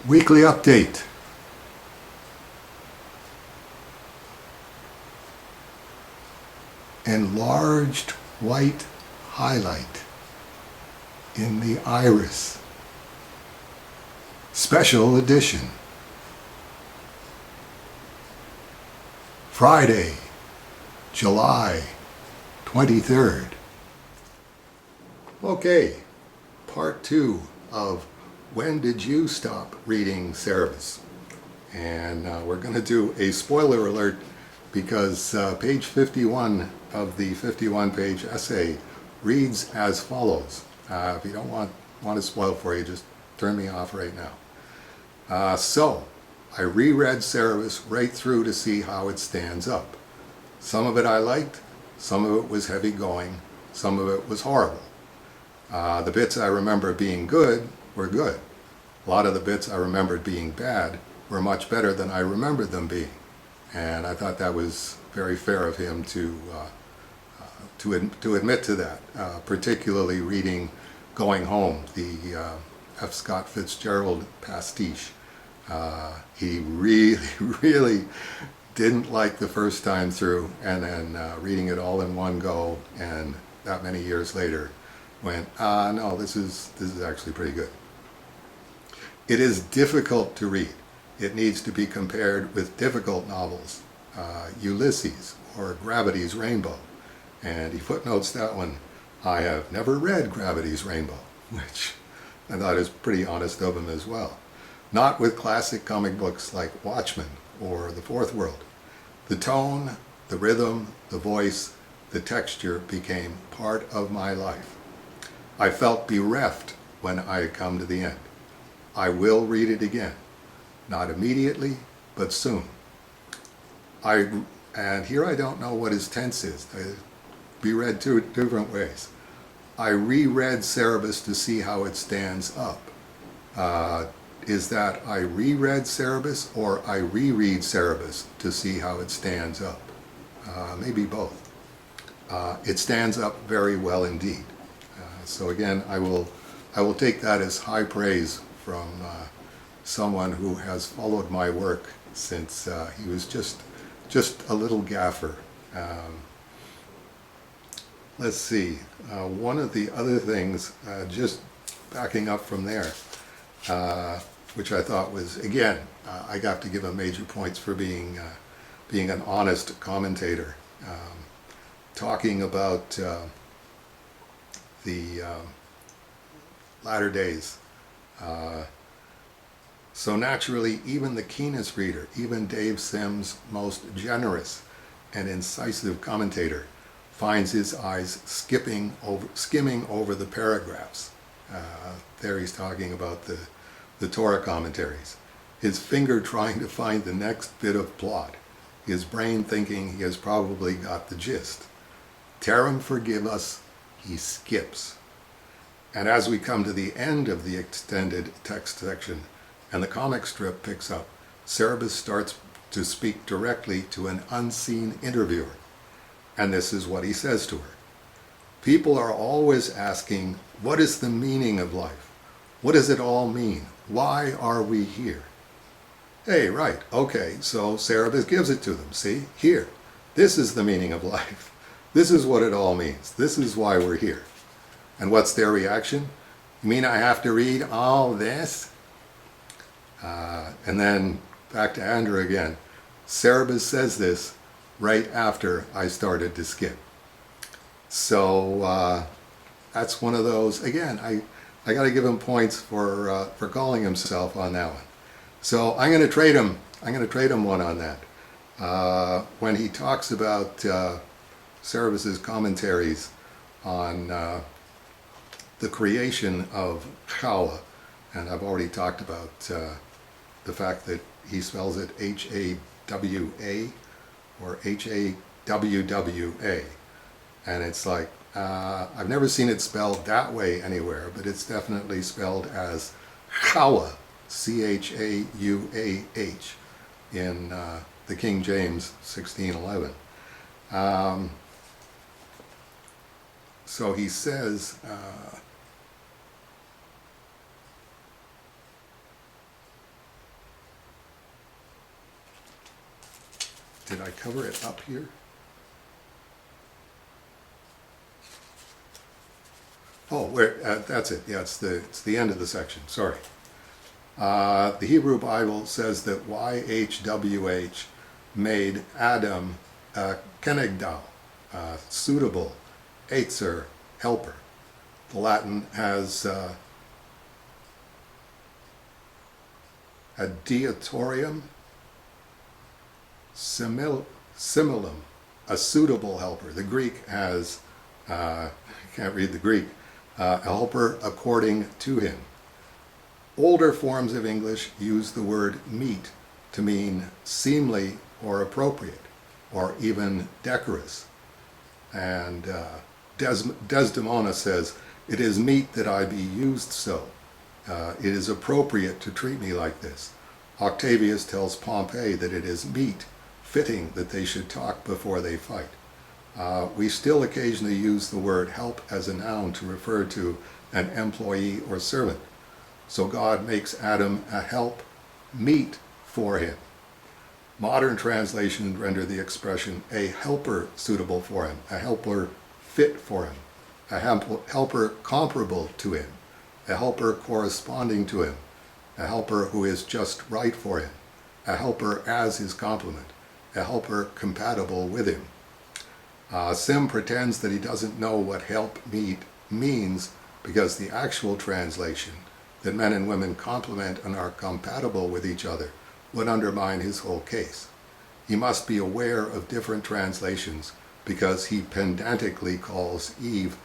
Weekly update. Enlarged white highlight in the iris. Special edition. Friday, July 23rd. Okay, part 2 of When Did You Stop Reading Cerebus? And we're going to do a spoiler alert because page 51 of the 51-page essay reads as follows. If you don't want to spoil for you, just turn me off right now. So, I reread Cerebus right through to see how it stands up. Some of it I liked, some of it was heavy going, some of it was horrible. The bits I remember being good were good. A lot of the bits I remembered being bad were much better than I remembered them being. And I thought that was very fair of him to admit to that, particularly reading Going Home, the F. Scott Fitzgerald pastiche. He really didn't like the first time through, and then reading it all in one go, and that many years later went, no, this is actually pretty good. It is difficult to read. It needs to be compared with difficult novels, Ulysses or Gravity's Rainbow. And he footnotes that one. I have never read Gravity's Rainbow, which I thought is pretty honest of him as well. Not with classic comic books like Watchmen or The Fourth World. The tone, the rhythm, the voice, the texture became part of my life. I felt bereft when I had come to the end. I will read it again. Not immediately, but soon. And here I don't know what his tense is. It be read two different ways. I reread Cerebus to see how it stands up. Is that I reread Cerebus or I reread Cerebus to see how it stands up? Maybe both. It stands up very well indeed. So again, I will take that as high praise from someone who has followed my work since he was just a little gaffer. Let's see, one of the other things, just backing up from there, which I thought was, again, I got to give him major points for being an honest commentator, talking about the latter days. So naturally, even the keenest reader, even Dave Sims' most generous and incisive commentator, finds his eyes skimming over the paragraphs. There he's talking about the Torah commentaries. His finger trying to find the next bit of plot. His brain thinking he has probably got the gist. Terem forgive us, he skips. And as we come to the end of the extended text section and the comic strip picks up, Cerebus starts to speak directly to an unseen interviewer. And this is what he says to her. People are always asking, what is the meaning of life? What does it all mean? Why are we here? Hey, right, okay, so Cerebus gives it to them. See, here, this is the meaning of life. This is what it all means. This is why we're here. And what's their reaction? You mean I have to read all this? And then back to Andrew again. Cerebus says this right after I started to skip. So that's one of those, again, I got to give him points for calling himself on that one. So I'm going to trade him one on that. When he talks about Cerebus's commentaries on the creation of Chawa, and I've already talked about the fact that he spells it H-A-W-A or H-A-W-W-A, and it's like, I've never seen it spelled that way anywhere, but it's definitely spelled as Chawa, C-H-A-U-A-H, in the King James 1611. So he says, Did I cover it up here? Oh, that's it. Yeah, it's the end of the section. Sorry. The Hebrew Bible says that YHWH made Adam kenegdal, suitable, etzer, helper. The Latin has adiatorium, similum, a suitable helper. The Greek has, I can't read the Greek, a helper according to him. Older forms of English use the word meet to mean seemly or appropriate, or even decorous. And Desdemona says, "It is meet that I be used so. It is appropriate to treat me like this." Octavius tells Pompey that it is meet, fitting that they should talk before they fight. We still occasionally use the word help as a noun to refer to an employee or servant. So God makes Adam a help meet for him. Modern translations render the expression a helper suitable for him, a helper fit for him, a helper comparable to him, a helper corresponding to him, a helper who is just right for him, a helper as his complement, a helper compatible with him. Sim pretends that he doesn't know what help meet means because the actual translation, that men and women complement and are compatible with each other, would undermine his whole case. He must be aware of different translations because he pedantically calls Eve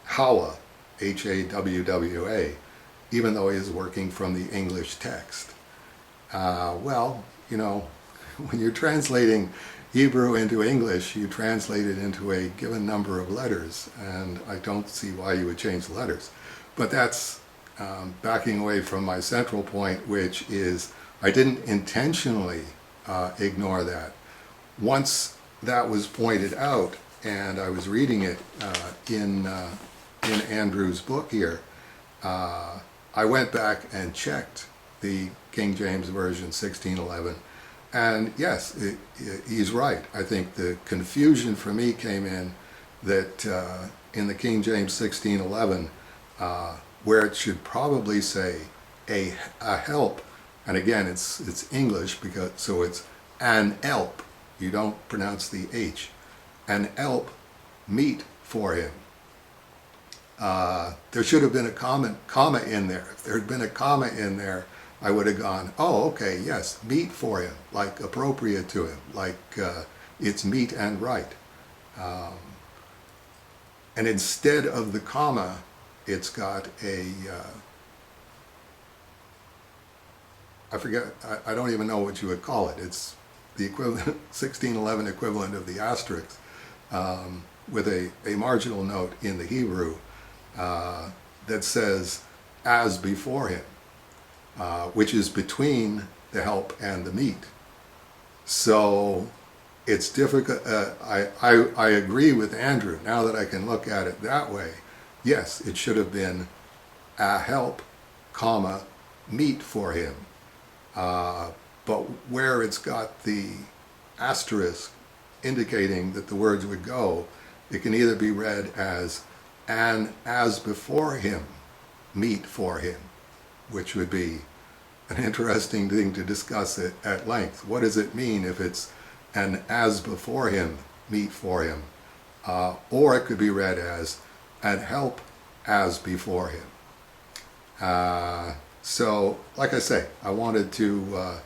Hawa, Hawwa, even though he is working from the English text. Well, you know, when you're translating Hebrew into English, you translate it into a given number of letters, and I don't see why you would change the letters. But that's backing away from my central point, which is I didn't intentionally ignore that. Once that was pointed out, and I was reading it in Andrew's book here, I went back and checked the King James Version 1611, and yes, he's right. I think the confusion for me came in that in the King James 1611, where it should probably say a help, and again it's English because so it's an help. You don't pronounce the H. An help meet for him. There should have been a comma in there. If there had been a comma in there, I would have gone, oh, okay, yes, meet for him, like appropriate to him, like it's meet and right. And instead of the comma, it's got a, I forget, I don't even know what you would call it. It's the equivalent, 1611 equivalent of the asterisk, with a marginal note in the Hebrew that says, as before him, which is between the help and the meet. So it's difficult. I agree with Andrew, now that I can look at it that way. Yes, it should have been a help, comma, meet for him. But where it's got the asterisk indicating that the words would go, it can either be read as an as before him, meet for him, which would be an interesting thing to discuss it at length. What does it mean if it's an as before him, meet for him? Or it could be read as and help as before him. So, like I say, I wanted to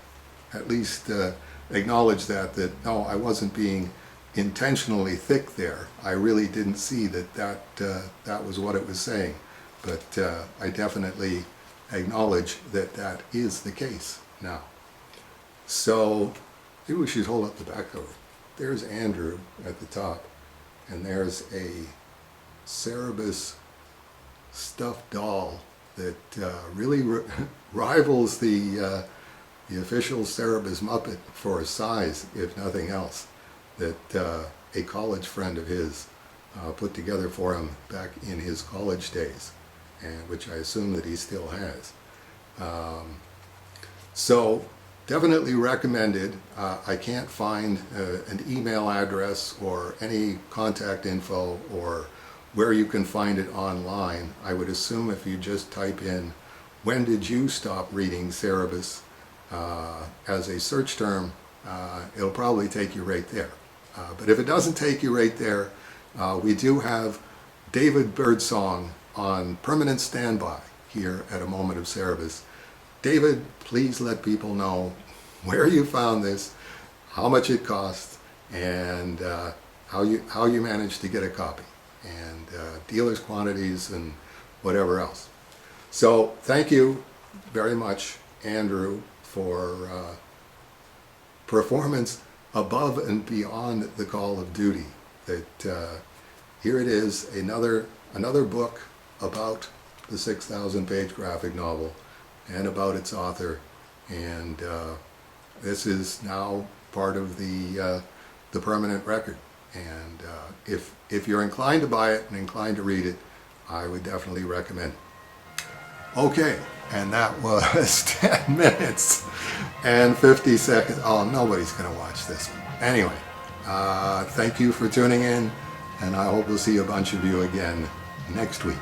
at least acknowledge that no, I wasn't being intentionally thick there. I really didn't see that was what it was saying. But I definitely acknowledge that is the case now. So maybe we should hold up the back cover. There's Andrew at the top, and there's a Cerebus stuffed doll that really rivals the official Cerebus Muppet for size, if nothing else, that a college friend of his put together for him back in his college days, and which I assume that he still has. So Definitely recommended. I can't find an email address or any contact info or where you can find it online. I would assume if you just type in "when did you stop reading Cerebus" as a search term, it'll probably take you right there. But if it doesn't take you right there, we do have David Birdsong on permanent standby here at A Moment of Cerebus. David, please let people know where you found this, how much it cost, and how you managed to get a copy, and dealer's quantities and whatever else. So thank you very much, Andrew, for performance above and beyond the call of duty. That here it is, another book about the 6,000-page graphic novel and about its author, and this is now part of the permanent record. And if you're inclined to buy it and inclined to read it, I would definitely recommend it. Okay, and that was 10 minutes and 50 seconds. Oh, nobody's going to watch this one. Anyway, thank you for tuning in, and I hope we'll see a bunch of you again next week.